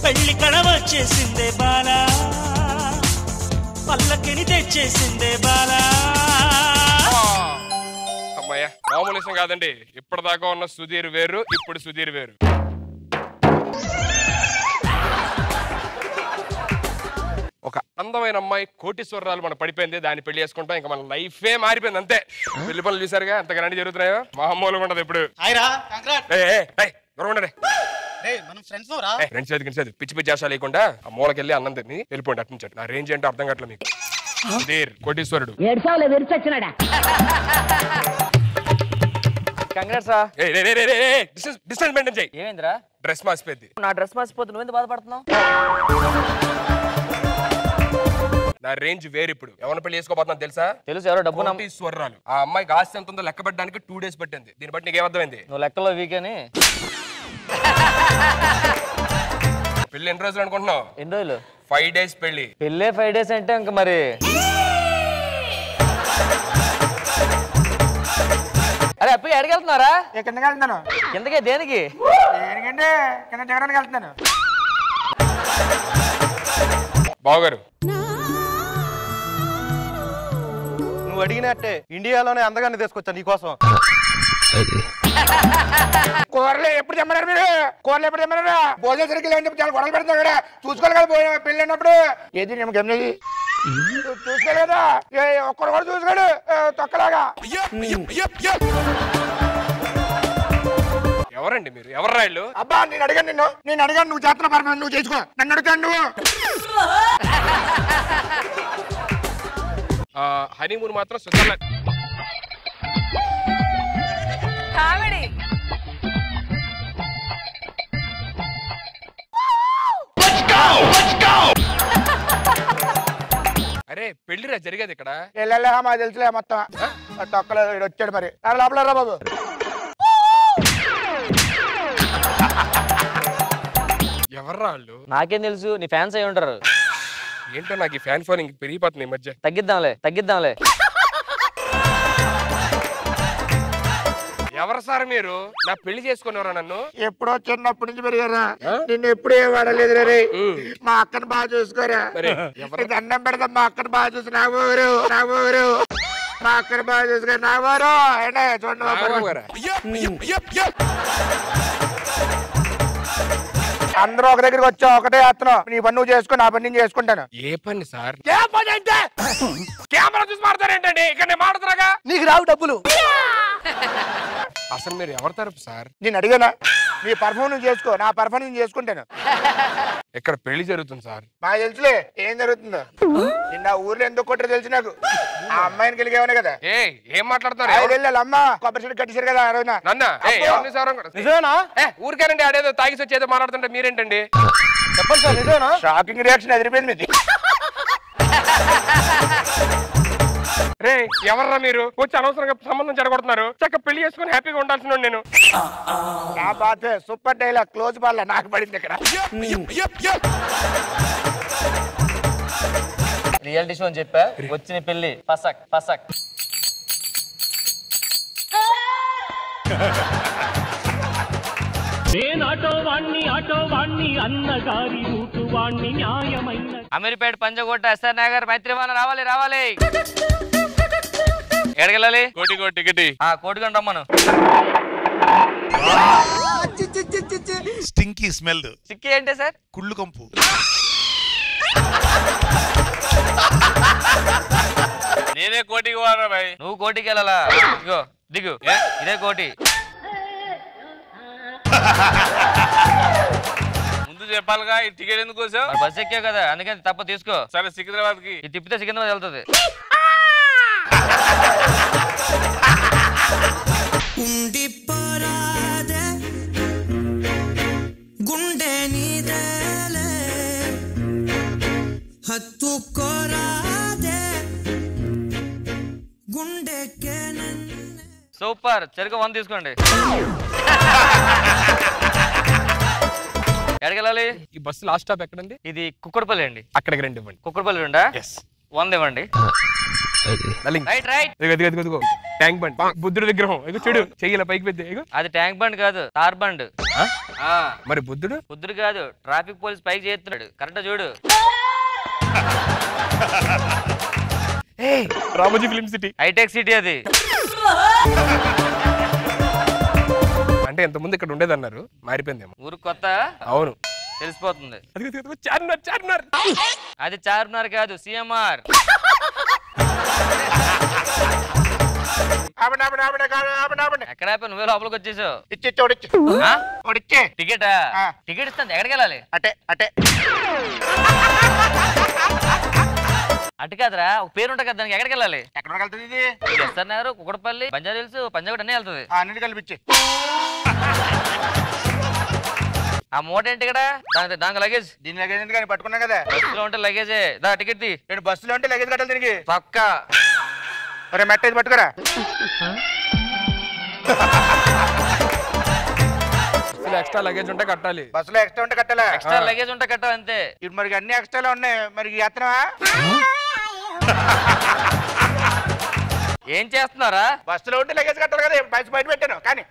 పెళ్లి కళ వచ్చేసిందే బాలా పల్లకిని తెచ్చేసిందే బాలా అమ్మాయ్యా మామూలు విషయం కాదండి ఇప్పటిదాకా ఉన్న సుధీర్ వేరు ఇప్పుడు సుధీర్ వేరు ఒక అందమైన అమ్మాయి కోటీశ్వరరాలు మనం పడిపోయింది దాన్ని పెళ్లి చేసుకుంటాం ఇంకా మన లైఫే మారిపోయింది అంతే పెళ్లి పనులు చూసారుగా ఎంత గ్రాండ్ జరుగుతున్నాయో మామూలుగా ఉండదు ఇప్పుడు ఫ్రెండ్స్ లేదు పిచ్చి పిచ్చి చేసా లేకుండా ఆ మూలకెళ్ళి అన్నం తిని వెళ్ళిపోండి అటు నుంచి నా రేంజ్ ఏంటో అర్థం కావట్లేదు మీకు సుధీర్ కోటీశ్వరుడు డ్రెస్ మార్చిపోయింది నా డ్రెస్ మార్చిపోతే నువ్వెందుకు బాధపడుతున్నావు నా రేంజ్ వేరు ఇప్పుడు ఎవరిని పెళ్లి చేసుకోబోతున్నా తెలుసా తెలుసు ఎవరో డబ్బు కోటీశ్వరరాలు ఆ అమ్మాయికి ఆస్తి ఎంత ఉందో లెక్క పెట్టడానికి 2 days పట్టింది దీన్ని బట్టి నీకు ఏమర్థమైంది నువ్వు లెక్కలో వీక్ అని పెళ్లి ఎన్ని రోజులు అనుకుంటున్నావు ఎన్ని రోజులు 5 days పెళ్లి పెళ్ళే 5 days అంటే ఇంక మరి అరే అప్పి ఎక్కడికి వెళ్తున్నారా కిందకి వెళ్తున్నాను కిందకే దేనికి దేనికంటే కింద దిగడానికి వెళ్తున్నాను బావగారు నువ్వు అడిగినట్టే ఇండియాలోనే అందగాన్ని తీసుకొచ్చా నీకోసం కూరలు ఎప్పుడు తెమ్మన్నారు మీరు కూరలు ఎప్పుడు తెమ్మన్నారా భోజనం సరిగ్గా లేని చాలా గొడవలు పెడతావు కదా చూసుకోవాలి కదా పెళ్ళి అన్నప్పుడు ఏది నేను గమనించి చూసుకోవాలి కదా ఒక్కడు కూడా చూసుకోడు తొక్కలాగా ఎవరండి మీరు ఎవరు రాళ్ళు అబ్బా నేను అడిగాను నువ్వు చేస్తున్న పర్వాలేదు నువ్వు చేసుకో నన్ను అడుగుతాను నువ్వు హనీమూన్ మాత్రం స్విట్జర్లాండ్ కామెడీ అరే పెళ్లిరా జరిగేది ఇక్కడ మా తెలుసులే మొత్తం తొక్కలేదు వచ్చాడు మరి లోపల రా బాబు ఎవరు రాళ్ళు నాకేం తెలుసు నీ ఫ్యాన్స్ అయి ఉంటారు ఏంటో నాకు ఈ ఫ్యాన్ ఫాలోయింగ్ పెరిగిపోతుంది ఈ మధ్య తగ్గిద్దాంలే ఎవరు సార్ మీరు నా పెళ్లి చేసుకున్నారా నన్ను ఎప్పుడో చిన్నప్పటి నుంచి పెరిగారా నిన్ను ఎప్పుడు ఏం వాడలేదు రే మా అక్కను బాగా చూసుకోరా దండం పెడతాం మా అక్కను బాగా చూసి నా ఊరు మా అక్కను బాగా చూసుకోరా నా ఊరు చూడండి అందరూ ఒక దగ్గరికి వచ్చా ఒకటే చేస్తున్నావు నీ పని నువ్వు చేసుకో నా పని నేను చేసుకుంటాను ఏ పని సార్ ఏ పని అంటే కెమెరా చూసి మాట్లాడతారేంటండి ఇక్కడ నేను మాట్లాడుతున్నాగా నీకు రావు డబ్బులు అసలు మీరు ఎవరి తరపు సార్ నేను అడిగానా నీ పర్ఫార్మెన్స్ చేసుకో నా పర్ఫార్మెన్స్ నేను చేసుకుంటాను ఇక్కడ పెళ్లి జరుగుతుంది సార్ మాకు తెలుసులే ఏం జరుగుతుందో నిన్న ఊర్లో ఎందుకు కొట్టరు తెలుసు నాకు ఆ అమ్మాయిని కలిగేవనే కదా ఏం మాట్లాడుతున్నారు అమ్మ కొబ్బరి చెట్టు కట్టేశారు కదా ఆ రోజున నిజమేనా ఊరికేనండి ఆడేదో తాగిసి వచ్చేదో మాట్లాడుతుంటే మీరేంటండి చెప్పండి సార్ నిజమేనా షాకింగ్ రియాక్షన్ ఎదిరిపోయింది మీది రే ఎవర్రా మీరు వచ్చి అనవసరంగా సంబంధం జరగొడుతున్నారు చక్క పెళ్లి చేసుకుని హ్యాపీగా ఉండాల్సిన నేను నా బాధ సూపర్ డైలాగ్ క్లోజ్ బాల్ నాకు పడింది ఇక్కడ రియాలిటీ షో అని చెప్పా వచ్చిన పెళ్లి పసక్ అన్నగారి ఊటు వాణ్ణి న్యాయమైన అమీర్పేట పంజకోట ఎస్ఆర్ నగర్ మైత్రివాన రావాలి ఎడగెళ్ళాలి కోటికో టికెట్ కోటికొని రమ్మను స్టింకీ స్మెల్ చిక్కి ఏంటే సార్ కుళ్ళు కంపు నేనే కోటికి పోరా భాయ్ నువ్వు కోటికి వెళ్ళాలా ఇగో దిగు ఇదే కోటి ముందు చెప్పాలిగా ఈ టికెట్ ఎందుకు వచ్చావు బస్ ఎక్కావు కదా అందుకని తప్ప తీసుకో సరే సికింద్రాబాద్ కి ఇది తిప్పితే సికింద్రాబాద్ వెళ్తుంది గుండె నీదేలే హత్తుకోరాదే గుండెకే సూపర్ చెరుకు 1 తీసుకోండి ఎడగెళ్ళాలి ఈ బస్సు లాస్ట్ స్టాప్ ఎక్కడండి ఇది కుక్కడపల్లి అండి అక్కడికి రండి ఇవ్వండి కుక్కడపల్లి రెండా 100 ఇవ్వండి రైట్ రైట్. ఇదిగో ట్యాంక్ బండ్ బుద్ధుడి విగ్రహం ఇగో చూడు చెయ్యిల పైకి పెద్ద ఇగో అది ట్యాంక్ బండ్ కాదు, తార్ బండ్. మరి బుద్ధుడు బుద్ధుడు కాదు, ట్రాఫిక్ పోలీస్ పైకి చేస్తున్నాడు. కరెక్ట్ చూడు. Ramoji film city hitech city అది. అంటే ఎంత ముందు ఇక్కడ ఉండేదన్నారు, మారిపోయిందేమో. ఊరు కొత్త అవును తెలిసిపోతుంది. చార్మినార్ అది చార్మినార్ కాదు, సిఎంఆర్. ఎక్కడ నువ్వే లోపలికి వచ్చేసావు. ఇచ్చే టికెటా? టికెట్ ఇస్తాను. ఎక్కడికి వెళ్ళాలి? అటే అటు కాదురా, ఒక పేరు ఉంటుంది కదా, దానికి ఎక్కడికి వెళ్ళాలి? ఎక్కడ వెళ్తుంది ఇది? ఎస్ఆర్ నగర్, కుక్కడపల్లి, బంజారా హిల్స్, పంజాగుట్ అన్నీ వెళ్తుంది. అన్నిటి కలిపిచ్చే. ఆ మూట ఏంటి ఇక్కడ? దానికి లగేజ్. దీని లగేజ్ ఎందుకు కానీ పట్టుకున్నా కదా. బస్సులో ఉంటే లగేజే. దా టికెట్ తీ. నేను బస్సులో ఉంటే లగేజ్ కట్టాలి దీనికి. పక్క ఒరే మెట్ట ఇది పట్టుకురా. ఎక్స్ట్రా లగేజ్ ఉంటే కట్టాలి. బస్సులో ఎక్స్ట్రా ఉంటే కట్టాలా? ఎక్స్ట్రా లగేజ్ ఉంటే కట్టాలి అంతే. ఇప్పుడు మరి అన్ని ఎక్స్ట్రాలో ఉన్నాయి, మరి ఎత్తనవా? ఏం చేస్తున్నారా? బస్సులో ఉంటే లగేజ్ కట్టాలి కదా, బస్సు బయట పెట్టాను కానీ.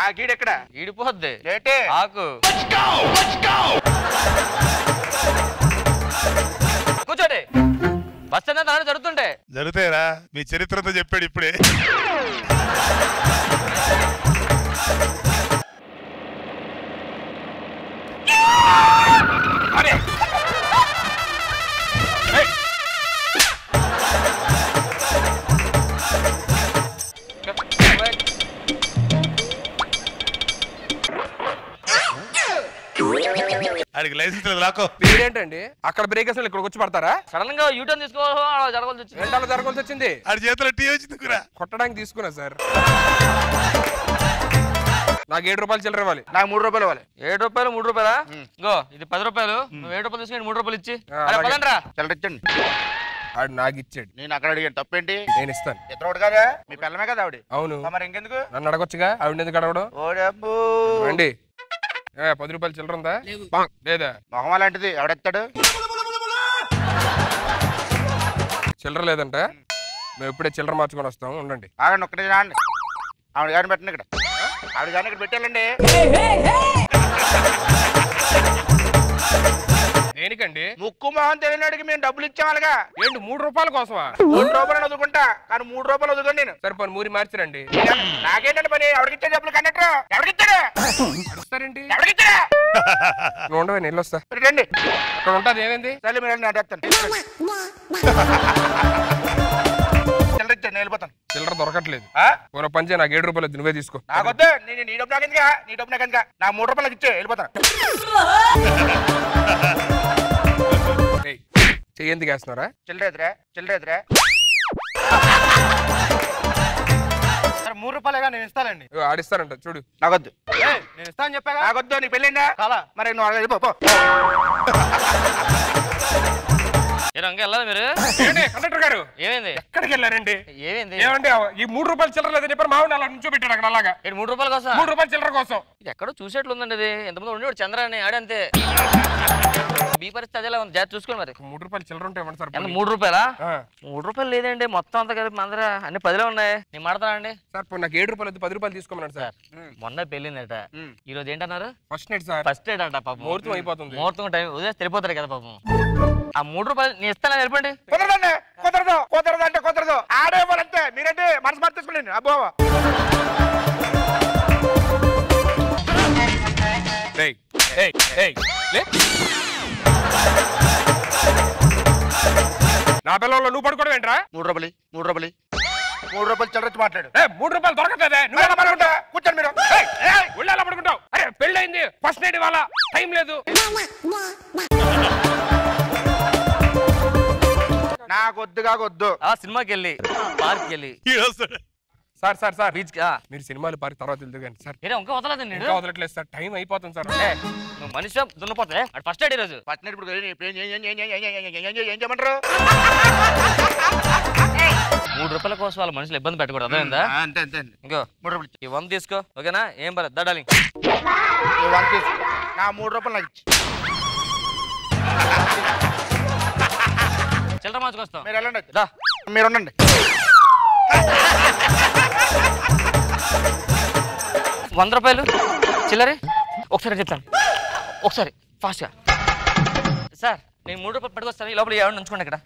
ఆ గీడు ఎక్కడ? ఈడిపోద్ది లేటే ఆకు. కూర్చోండి. బస్ అన్నా దాని జరుగుతుంటే జరుగుతాయరా, మీ చరిత్రతో చెప్పాడు ఇప్పుడే. ఆడికి లైసెన్స్ లేదు రాకో. మీరేంటండి అక్కడ బ్రేక్ వేసిన ఇక్కడికి వచ్చి పడతారా? సడన్ గా యూటర్న్ తీసుకోవాలి, జరగాల్సి వచ్చింది. రెండాలు జరగాల్సి వచ్చింది. ఆడి చేతిలో టీ వచ్చింది కూడా కొట్టడానికి తీసుకున్నా సార్. నాకు 7 రూపాయలు చిల్లర ఇవ్వాలి. నాకు 3 రూపాయలు ఇవ్వాలి. 7 రూపాయలు 3 రూపాయలా? ఇంకో ఇది 10 రూపాయలు. నువ్వు 7 రూపాయలు తీసుకుని 3 రూపాయలు ఇచ్చి పదండ్రా. చిల్లరిచ్చండి. ఆడు నాకు ఇచ్చాడు, నేను అక్కడ అడిగాను, తప్పేంటి? నేను ఇస్తాను. ఇతరుడు కదా, మీ పిల్లమే కదా ఆవిడ. అవును, మరి ఇంకెందుకు? నన్ను అడగొచ్చుగా, ఆవిడ ఎందుకు అడగడం? ఓడబ్బు రండి. 10 రూపాయలు చిల్లర ఉందా లేదా? మొహం అలాంటిది, ఎవడెత్తాడు? చిల్లర లేదంట. మేము ఇప్పుడే చిల్లర మార్చుకొని వస్తాము, ఉండండి. ఆగండి ఒక్కటే రాండి. ఆవిడ గారిని పెట్టండి ఇక్కడ. ఆవిడ గారిని ఇక్కడ పెట్టాలండి. దేనికండి? ముక్కు మొహం తెలియనాడికి మేము డబ్బులు ఇచ్చామలుగా. ఏంటి 3 రూపాయల కోసమా? 3 రూపాయలు వదులుకుంటా, కానీ 3 రూపాయలు వదులుకోండి నేను. సరే పని మూరి మార్చిరండి. నాకేంటండి పని? ఎవరికిచ్చా డబ్బులు? కండక్టర్ ఎవరికిచ్చాడు? అడుగుతారేంటి? ఎవరికిచ్చాడా? నువ్వు ఉండవే, నేను వస్తా. రండి, ఇక్కడ ఉంటుంది. ఏమైంది? సరే మీరు నాటేస్తాను. చిల్లరిచ్చాను, వెళ్ళిపోతాను. చిల్లర దొరకట్లేదు. పూర పంచే నాకు 7 రూపాయలు నువ్వే తీసుకో. నాకొద్దు, నీ డబ్బు నాకు ఎందుకా? నీ డబ్బు నాకు ఎందుకా? నాకు 3 రూపాయలకి ఇచ్చే వెళ్ళిపోతాను. చెయ్యి ఎందుకు వేస్తున్నారా? చిల్లరేదిరా, చిల్లరేదిరా. 3 రూపాయలేగా నేను ఇస్తానండి. ఆడిస్తారంట చూడు. నాకొద్దు, నేను ఇస్తాను చెప్పాగా. నాకొద్దు. నీ పెళ్ళిందా? చాలా. మరి నువ్వు వెళ్ళిపో. వెళ్ళాలి మీరు. కండక్టర్ గారు ఏమైంది? ఎక్కడికి వెళ్ళారండి? ఏమైంది? ఏమండి ఈ 3 రూపాయలు చిల్లర లేదని చెప్పారు. మా వాడిని అలా నుంచో పెట్టాడు అక్కడ అలాగా. 3 రూపాయల కోసం? 3 రూపాయలు చిల్లర కోసం. ఇది ఎక్కడో చూసేట్లు ఉందండి. ఇది ఎంతమంది ఉండేవాడు చంద్ర అని ఆడంతే. మీ పరిస్థితి అదేలా ఉంది, జాగ్రత్త చూసుకోండి. మరి 3 రూపాయలు చిల్లర ఉంటే ఇవ్వండి సార్. 3 రూపాయలా? 3 రూపాయలు లేదండి, మొత్తం అంతా కలిపి అందరూ అన్ని 10లే ఉన్నాయి. నేను మాడతానండి సార్. నాకు 7 రూపాయలు 10 రూపాయలు తీసుకోమన్నాడు సార్. మొన్న పెళ్ళిందట, ఈ రోజు ఏంటన్నారు? First night sir. First night అంట. పాపం ముహూర్తం అయిపోతుంది. ముహూర్తం టైం ఉదయం తెలిపోతారు కదా పాపం. ఆ 3 రూపాయలు నేను ఇస్తాను, వెళ్ళిపోండి. కుదరదండి, కుదరదు. కుదరదు అంటే కుదరదు. ఆడే వాళ్ళంతే. మీరంటే మనసు మార్చి తీసుకోండి. అబ్బో నా పిల్లల్లో నువ్వు పడుకోవడం ఏంట్రా? 3 రూపాయలు 3 రూపాయలు 3 రూపాయలు చిల్లరచ్చి మాట్లాడు. 3 రూపాయలు దొరకట్లేదే. నువ్వు ఎలా పడుకుంటా? కూర్చోండి మీరు. ఒళ్ళు ఎలా పడుకుంటావు? అరే పెళ్ళయింది, ఫస్ట్ నైట్ ఇవాళ, టైం లేదు. నాకు వద్దుగా వద్దు. సినిమాకి వెళ్ళి పార్క్ వెళ్ళి సార్ సార్ సార్ బీచ్ మీరు సినిమాలు పార్క్ తర్వాత వెళ్తారు కానీ సార్. ఇంకా వదలదండి, ఇంకా వదలట్లేదు సార్, టైం అయిపోతుంది సార్. నువ్వు మనిషి దున్నపోతే ఫస్ట్ నైట్ ఈరోజు. ఫస్ట్ నైట్ ఇప్పుడు ఏం చేయమంటారు? 3 రూపాయల కోసం వాళ్ళ మనుషులు ఇబ్బంది పెట్టకూడదు, అర్థమైందా? అంతే అంతే. ఇంకో 3 రూపాయలు ఈ 100 తీసుకో, ఓకేనా? ఏం పర్లేదు, దా డార్లింగ్. నా 3 రూపాయలు నాకు ఇచ్చి. చిల్లర మార్చుకొస్తాం. మీరు వెళ్ళండి. దా. మీరు ఉండండి. ₹100 చిల్లరే. ఒకసారి చెప్తాను, ఒకసారి ఫాస్ట్గా. సార్ నేను ₹3 పట్టుకొస్తాను, ఈ లోపల ఏమన్నా ఉంచుకోండి ఇక్కడ.